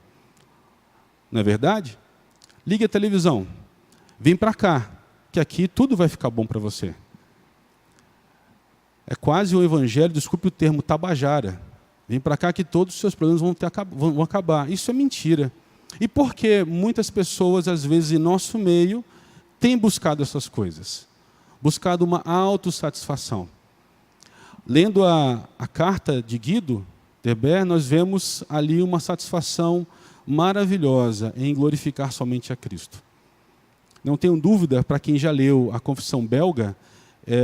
Não é verdade? Ligue a televisão, vem para cá, que aqui tudo vai ficar bom para você. É quase um evangelho, desculpe o termo, tabajara. Vem para cá que todos os seus problemas vão acabar. Isso é mentira. E por que muitas pessoas, às vezes, em nosso meio, têm buscado essas coisas? Buscado uma autossatisfação. Lendo a carta de Guido Derber, nós vemos ali uma satisfação maravilhosa em glorificar somente a Cristo. Não tenho dúvida, para quem já leu a Confissão Belga,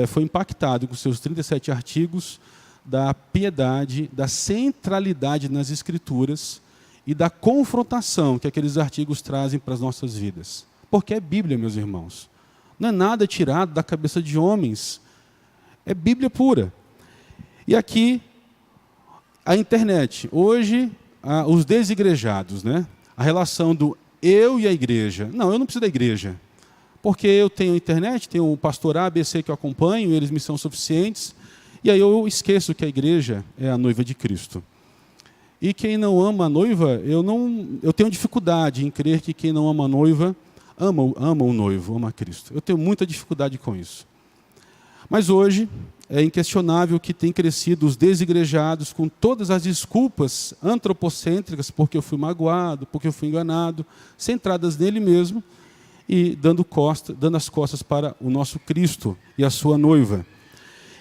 foi impactado com seus 37 artigos da piedade, da centralidade nas Escrituras e da confrontação que aqueles artigos trazem para as nossas vidas. Porque é Bíblia, meus irmãos. Não é nada tirado da cabeça de homens. É Bíblia pura. E aqui, a internet. Hoje, os desigrejados, né? A relação do eu e a igreja. Não, eu não preciso da igreja. Porque eu tenho internet, tenho o pastor A, B, C que eu acompanho, eles me são suficientes. E aí eu esqueço que a igreja é a noiva de Cristo. E quem não ama a noiva, eu tenho dificuldade em crer que quem não ama a noiva, ama o noivo, ama a Cristo. Eu tenho muita dificuldade com isso. Mas hoje, é inquestionável que tem crescido os desigrejados com todas as desculpas antropocêntricas, porque eu fui magoado, porque eu fui enganado, centradas nele mesmo, e dando as costas para o nosso Cristo e a sua noiva.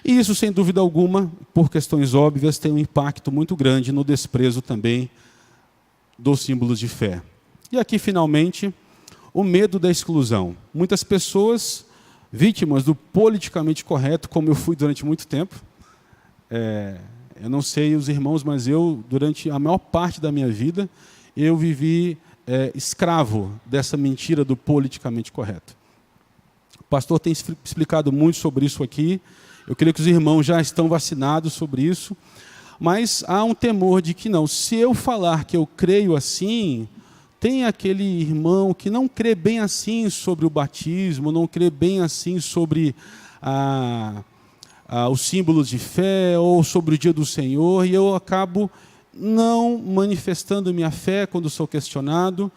E isso, sem dúvida alguma, por questões óbvias, tem um impacto muito grande no desprezo também dos símbolos de fé. E aqui, finalmente, o medo da exclusão. Muitas pessoas vítimas do politicamente correto, como eu fui durante muito tempo. Eu não sei os irmãos, mas eu, durante a maior parte da minha vida, eu vivi escravo dessa mentira do politicamente correto. pastor tem explicado muito sobre isso aqui. Eu creio que os irmãos já estão vacinados sobre isso. Mas há um temor de que não. Se eu falar que eu creio assim, tem aquele irmão que não crê bem assim sobre o batismo, não crê bem assim sobre os símbolos de fé ou sobre o dia do Senhor, e eu acabo não manifestando minha fé quando sou questionado,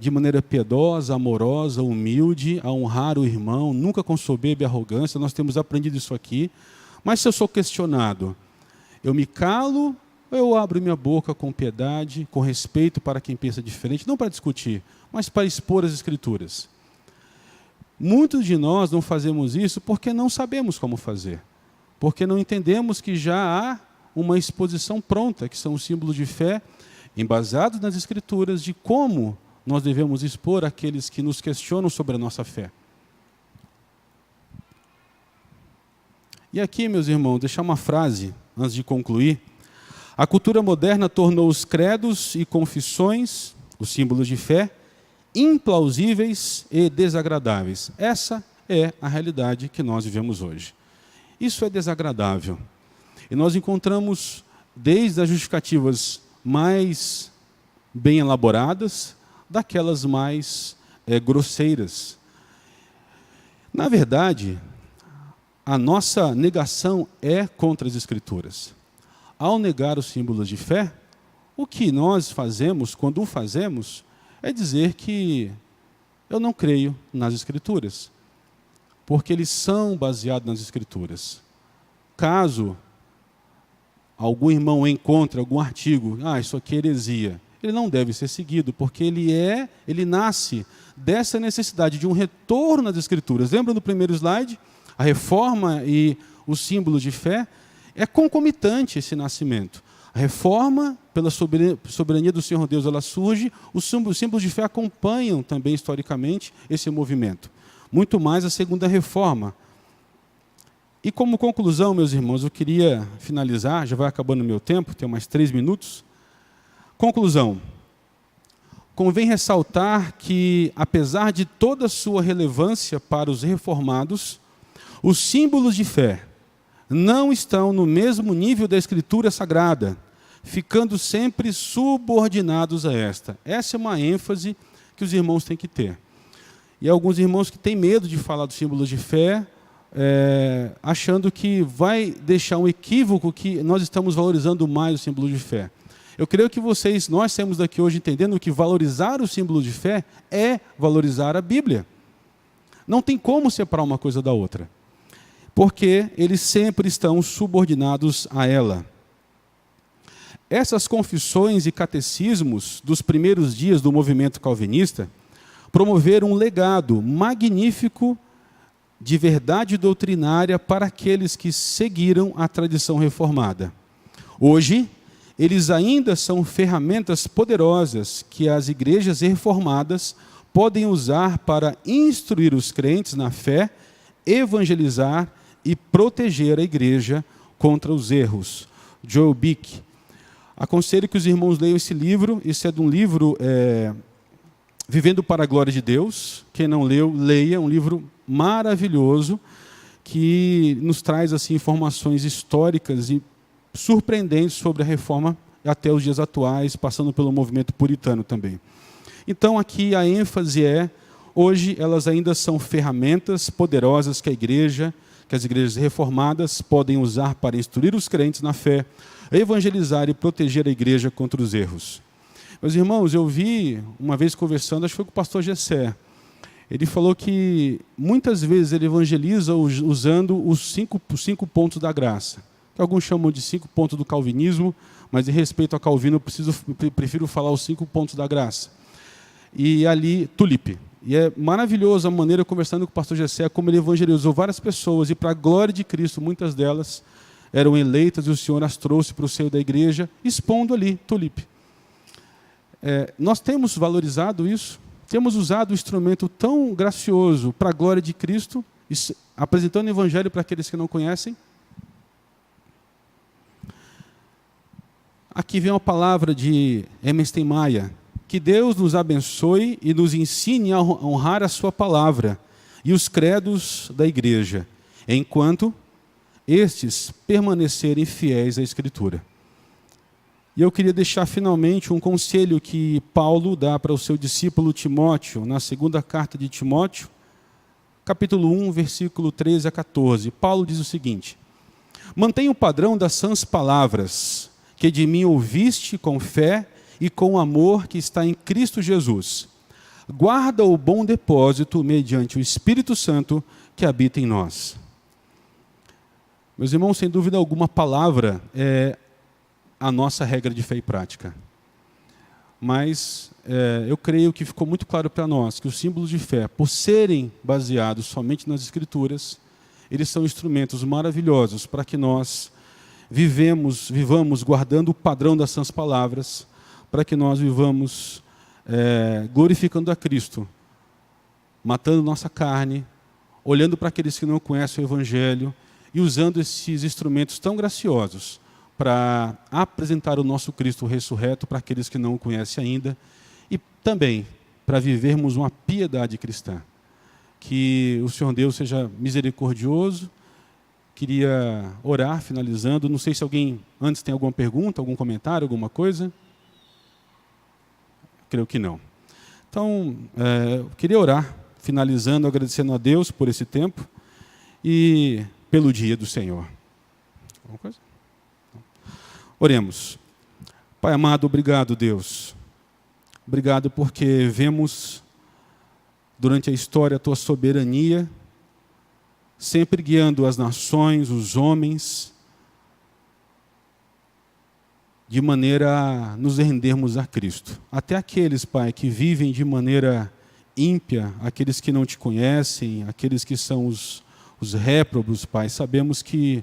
de maneira piedosa, amorosa, humilde, a honrar o irmão, nunca com soberba e arrogância. Nós temos aprendido isso aqui. Mas se eu sou questionado, eu me calo ou eu abro minha boca com piedade, com respeito para quem pensa diferente, não para discutir, mas para expor as Escrituras? Muitos de nós não fazemos isso porque não sabemos como fazer, porque não entendemos que já há uma exposição pronta, que são os símbolos de fé, embasados nas Escrituras, de como nós devemos expor aqueles que nos questionam sobre a nossa fé. E aqui, meus irmãos, deixar uma frase antes de concluir. A cultura moderna tornou os credos e confissões, os símbolos de fé, implausíveis e desagradáveis. Essa é a realidade que nós vivemos hoje. Isso é desagradável. E nós encontramos desde as justificativas mais bem elaboradas, daquelas mais grosseiras. Na verdade, a nossa negação é contra as Escrituras. Ao negar os símbolos de fé, o que nós fazemos, quando o fazemos, é dizer que eu não creio nas Escrituras, porque eles são baseados nas Escrituras. Caso algum irmão encontre algum artigo, isso aqui é heresia, ele não deve ser seguido, porque ele nasce dessa necessidade de um retorno nas Escrituras. Lembra do primeiro slide? A reforma e os símbolos de fé é concomitante esse nascimento. A reforma, pela soberania do Senhor Deus, ela surge, os símbolos de fé acompanham também historicamente esse movimento. Muito mais a segunda reforma. E como conclusão, meus irmãos, eu queria finalizar, já vai acabando o meu tempo, tenho mais 3 minutos. Conclusão. Convém ressaltar que, apesar de toda a sua relevância para os reformados, os símbolos de fé não estão no mesmo nível da Escritura Sagrada, ficando sempre subordinados a esta. Essa é uma ênfase que os irmãos têm que ter. E há alguns irmãos que têm medo de falar dos símbolos de fé, achando que vai deixar um equívoco que nós estamos valorizando mais o símbolo de fé. Eu creio que nós saímos daqui hoje entendendo que valorizar o símbolo de fé é valorizar a Bíblia. Não tem como separar uma coisa da outra, porque eles sempre estão subordinados a ela. Essas confissões e catecismos dos primeiros dias do movimento calvinista promoveram um legado magnífico de verdade doutrinária para aqueles que seguiram a tradição reformada. Hoje, eles ainda são ferramentas poderosas que as igrejas reformadas podem usar para instruir os crentes na fé, evangelizar e proteger a igreja contra os erros. Joel Bick. Aconselho que os irmãos leiam esse livro. Esse é de um livro, Vivendo para a Glória de Deus. Quem não leu, leia. Um livro maravilhoso que nos traz assim, informações históricas e surpreendentes sobre a reforma até os dias atuais, passando pelo movimento puritano também. Então, aqui a ênfase hoje elas ainda são ferramentas poderosas que as igrejas reformadas podem usar para instruir os crentes na fé, evangelizar e proteger a igreja contra os erros. Meus irmãos, eu vi, uma vez conversando, acho que foi com o pastor Gessé, ele falou que muitas vezes ele evangeliza usando os cinco pontos da graça, que alguns chamam de 5 pontos do calvinismo, mas em respeito a Calvino eu prefiro falar os 5 pontos da graça. E ali, tulipe. E é maravilhoso a maneira, conversando com o pastor Gessé, como ele evangelizou várias pessoas, e para a glória de Cristo, muitas delas eram eleitas, e o Senhor as trouxe para o seio da igreja, expondo ali, tulipe. Nós temos valorizado isso, temos usado um instrumento tão gracioso para a glória de Cristo, apresentando o Evangelho para aqueles que não conhecem. Aqui vem uma palavra de Emerson Maia. Que Deus nos abençoe e nos ensine a honrar a sua palavra e os credos da igreja, enquanto estes permanecerem fiéis à Escritura. E eu queria deixar finalmente um conselho que Paulo dá para o seu discípulo Timóteo, na segunda carta de Timóteo, capítulo 1, versículo 13 a 14. Paulo diz o seguinte: mantenha o padrão das sãs palavras, que de mim ouviste com fé e com amor que está em Cristo Jesus. Guarda o bom depósito mediante o Espírito Santo que habita em nós. Meus irmãos, sem dúvida alguma, a palavra é a nossa regra de fé e prática. Mas eu creio que ficou muito claro para nós que os símbolos de fé, por serem baseados somente nas Escrituras, eles são instrumentos maravilhosos para que nós vivamos guardando o padrão das sãs palavras, para que nós vivamos glorificando a Cristo, matando nossa carne, olhando para aqueles que não conhecem o Evangelho e usando esses instrumentos tão graciosos para apresentar o nosso Cristo ressurreto para aqueles que não o conhecem ainda e também para vivermos uma piedade cristã. Que o Senhor Deus seja misericordioso. Queria orar, finalizando. Não sei se alguém antes tem alguma pergunta, algum comentário, alguma coisa. Creio que não. Então, eu queria orar, finalizando, agradecendo a Deus por esse tempo e pelo dia do Senhor. Alguma coisa? Oremos. Pai amado, obrigado, Deus. Obrigado porque vemos durante a história a Tua soberania, sempre guiando as nações, os homens, de maneira a nos rendermos a Cristo. Até aqueles, Pai, que vivem de maneira ímpia, aqueles que não Te conhecem, aqueles que são os réprobos, Pai, sabemos que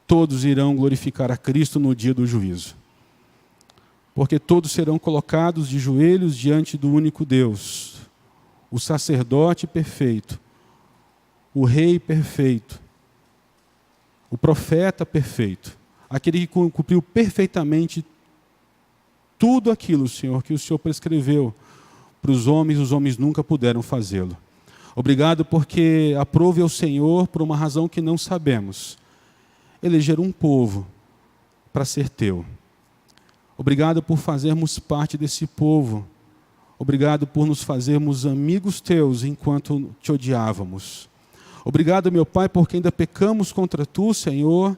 todos irão glorificar a Cristo no dia do juízo. Porque todos serão colocados de joelhos diante do único Deus, o sacerdote perfeito, o rei perfeito, o profeta perfeito, aquele que cumpriu perfeitamente tudo aquilo, Senhor, que o Senhor prescreveu para os homens nunca puderam fazê-lo. Obrigado porque aprove ao Senhor, por uma razão que não sabemos, eleger um povo para ser Teu. Obrigado por fazermos parte desse povo. Obrigado por nos fazermos amigos Teus enquanto Te odiávamos. Obrigado, meu Pai, porque ainda pecamos contra Tu, Senhor,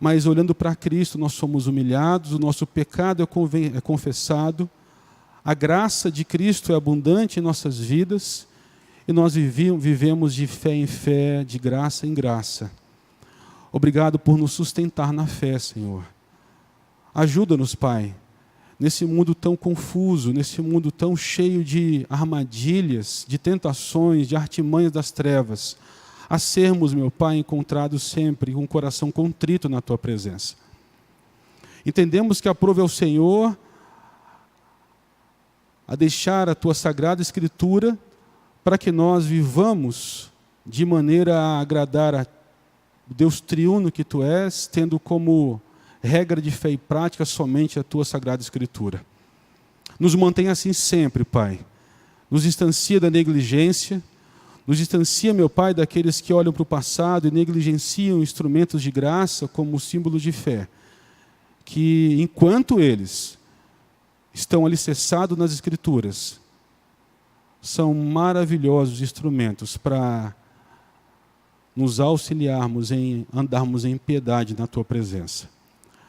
mas olhando para Cristo nós somos humilhados, o nosso pecado é confessado, a graça de Cristo é abundante em nossas vidas e nós vivemos de fé em fé, de graça em graça. Obrigado por nos sustentar na fé, Senhor. Ajuda-nos, Pai, nesse mundo tão confuso, nesse mundo tão cheio de armadilhas, de tentações, de artimanhas das trevas, a sermos, meu Pai, encontrados sempre com o coração contrito na Tua presença. Entendemos que aprove ao Senhor a deixar a Tua Sagrada Escritura para que nós vivamos de maneira a agradar a Deus triuno que Tu és, tendo como regra de fé e prática somente a Tua Sagrada Escritura. Nos mantém assim sempre, Pai. Nos distancia da negligência, nos distancia, meu Pai, daqueles que olham para o passado e negligenciam instrumentos de graça como símbolos de fé, que enquanto eles estão alicerçados nas Escrituras, são maravilhosos instrumentos para nos auxiliarmos em andarmos em piedade na Tua presença.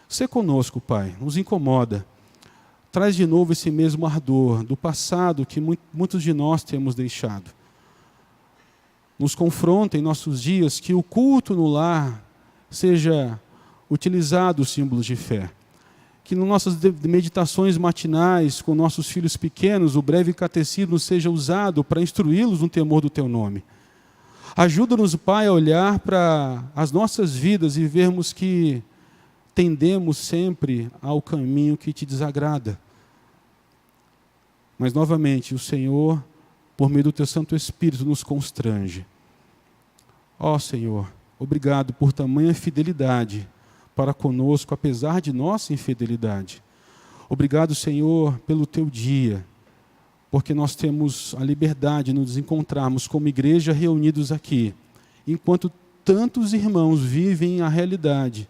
Sê conosco, Pai, nos incomoda. Traz de novo esse mesmo ardor do passado que muitos de nós temos deixado. Nos confronta em nossos dias, que o culto no lar seja utilizado os símbolos de fé. Que nas nossas meditações matinais com nossos filhos pequenos, o breve catecismo seja usado para instruí-los no temor do Teu nome. Ajuda-nos, Pai, a olhar para as nossas vidas e vermos que tendemos sempre ao caminho que Te desagrada. Mas, novamente, o Senhor, por meio do Teu Santo Espírito, nos constrange. Ó Senhor, obrigado por tamanha fidelidade para conosco, apesar de nossa infidelidade. Obrigado, Senhor, pelo Teu dia, porque nós temos a liberdade de nos encontrarmos como igreja reunidos aqui, enquanto tantos irmãos vivem a realidade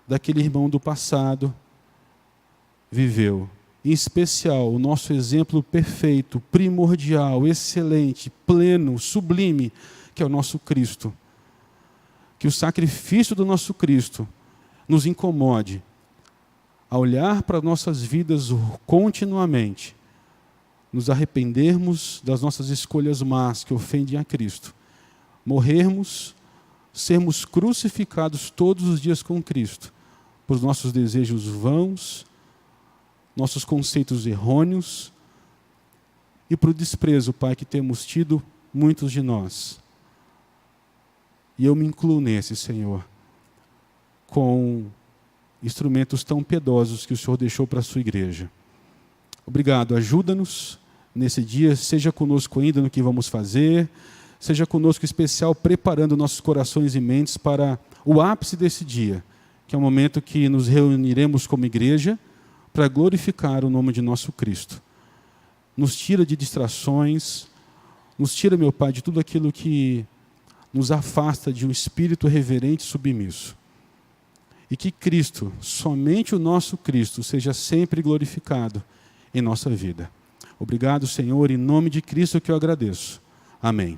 daquele irmão do passado viveu. Em especial, o nosso exemplo perfeito, primordial, excelente, pleno, sublime, que é o nosso Cristo. Que o sacrifício do nosso Cristo nos incomode a olhar para nossas vidas continuamente, nos arrependermos das nossas escolhas más que ofendem a Cristo, morrermos, sermos crucificados todos os dias com Cristo, por nossos desejos vãos, nossos conceitos errôneos e por o desprezo, Pai, que temos tido muitos de nós. E eu me incluo nesse, Senhor, com instrumentos tão piedosos que o Senhor deixou para a sua igreja. Obrigado, ajuda-nos nesse dia, seja conosco ainda no que vamos fazer, seja conosco em especial preparando nossos corações e mentes para o ápice desse dia, que é o momento que nos reuniremos como igreja para glorificar o nome de nosso Cristo. Nos tira de distrações, nos tira, meu Pai, de tudo aquilo que nos afasta de um espírito reverente e submisso. E que Cristo, somente o nosso Cristo, seja sempre glorificado em nossa vida. Obrigado, Senhor, em nome de Cristo que eu agradeço. Amém.